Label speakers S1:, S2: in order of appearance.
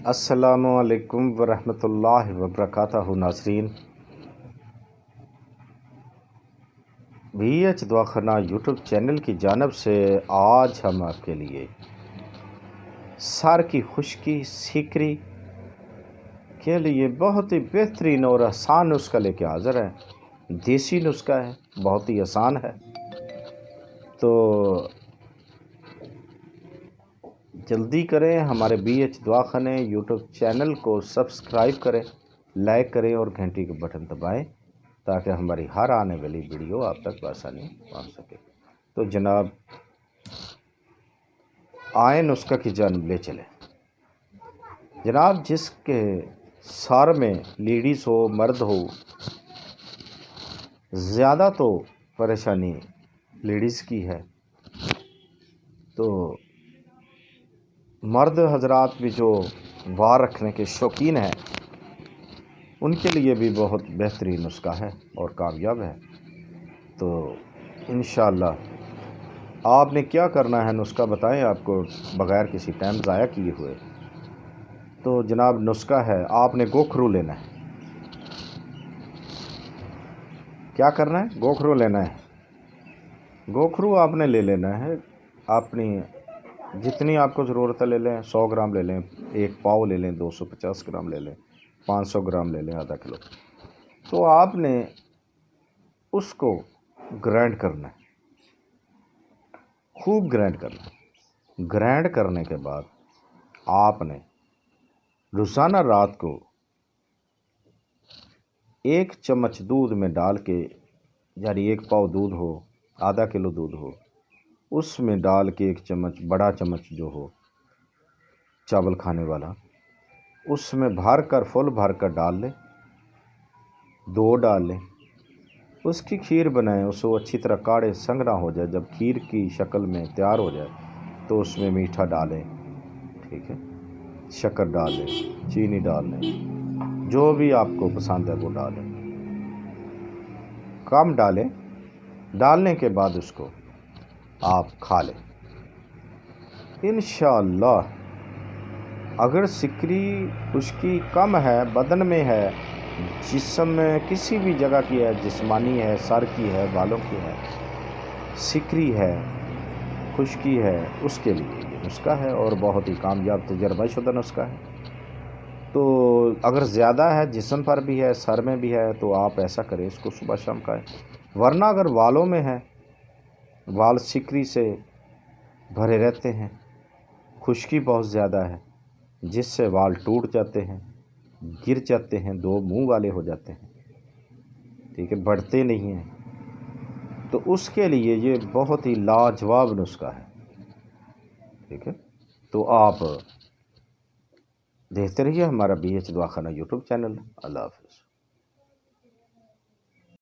S1: السلام علیکم ورحمۃ اللہ وبرکاتہ ناظرین، بی ایچ دواخانہ یوٹیوب چینل کی جانب سے آج ہم آپ کے لیے سر کی خشکی سیکری کے لیے بہت ہی بہترین اور آسان نسخہ لے کے حاضر ہیں۔ دیسی نسخہ ہے، بہت ہی آسان ہے، تو جلدی کریں، ہمارے بی ایچ دواخانے یوٹیوب چینل کو سبسکرائب کریں، لائک کریں اور گھنٹی کا بٹن دبائیں تاکہ ہماری ہر آنے والی ویڈیو آپ تک بآسانی پہنچ سکے۔ تو جناب آئیں نسخہ کی جانب لے چلیں۔ جناب جس کے سر میں لیڈیز ہو مرد ہو، زیادہ تو پریشانی لیڈیز کی ہے، تو مرد حضرات بھی جو وار رکھنے کے شوقین ہیں ان کے لیے بھی بہت بہترین نسخہ ہے اور کامیاب ہے۔ تو انشاءاللہ آپ نے کیا کرنا ہے، نسخہ بتائیں آپ کو بغیر کسی ٹائم ضائع کیے ہوئے۔ تو جناب نسخہ ہے، آپ نے گوکھرو لینا ہے۔ کیا کرنا ہے؟ گوکھرو لینا ہے۔ گوکھرو آپ نے لے لینا ہے، اپنی جتنی آپ کو ضرورت ہے لے لیں، 100 گرام لے لیں، 1 پاؤ لے لیں، 250 گرام لے لیں، 500 گرام لے لیں، آدھا کلو۔ تو آپ نے اس کو گرائنڈ کرنا ہے، خوب گرائنڈ کرنا ہے۔ گرائنڈ کرنے کے بعد آپ نے روزانہ رات کو 1 چمچ دودھ میں ڈال کے، یعنی 1 پاؤ دودھ ہو، آدھا کلو دودھ ہو، اس میں ڈال کے 1 چمچ، بڑا چمچ جو ہو چاول کھانے والا، اس میں بھر کر، فل بھر کر ڈال لیں، 2 ڈال لیں۔ اس کی کھیر بنائیں، اس کو اچھی طرح کاڑے سنگنا ہو جائے، جب کھیر کی شکل میں تیار ہو جائے تو اس میں میٹھا ڈالیں، ٹھیک ہے، شکر ڈال لیں، چینی ڈال لیں، جو بھی آپ کو پسند ہے وہ ڈالیں، کم ڈالیں۔ ڈالنے کے بعد اس کو آپ کھا لیں انشاءاللہ۔ اگر سکری خشکی کم ہے، بدن میں ہے، جسم میں کسی بھی جگہ کی ہے، جسمانی ہے، سر کی ہے، بالوں کی ہے، سکری ہے، خشکی ہے، اس کے لیے یہ نسخہ ہے اور بہت ہی کامیاب تجربہ شدہ نسخہ ہے۔ تو اگر زیادہ ہے، جسم پر بھی ہے، سر میں بھی ہے، تو آپ ایسا کریں، اس کو صبح شام کھائیں۔ ورنہ اگر والوں میں ہے، وال سکری سے بھرے رہتے ہیں، خشکی بہت زیادہ ہے جس سے وال ٹوٹ جاتے ہیں، گر جاتے ہیں، 2 منہ والے ہو جاتے ہیں، ٹھیک ہے، بڑھتے نہیں ہیں، تو اس کے لیے یہ بہت ہی لاجواب نسخہ ہے، ٹھیک ہے۔ تو آپ دیکھتے رہیے ہمارا بی ایچ دواخانہ یوٹیوب چینل۔ اللہ حافظ۔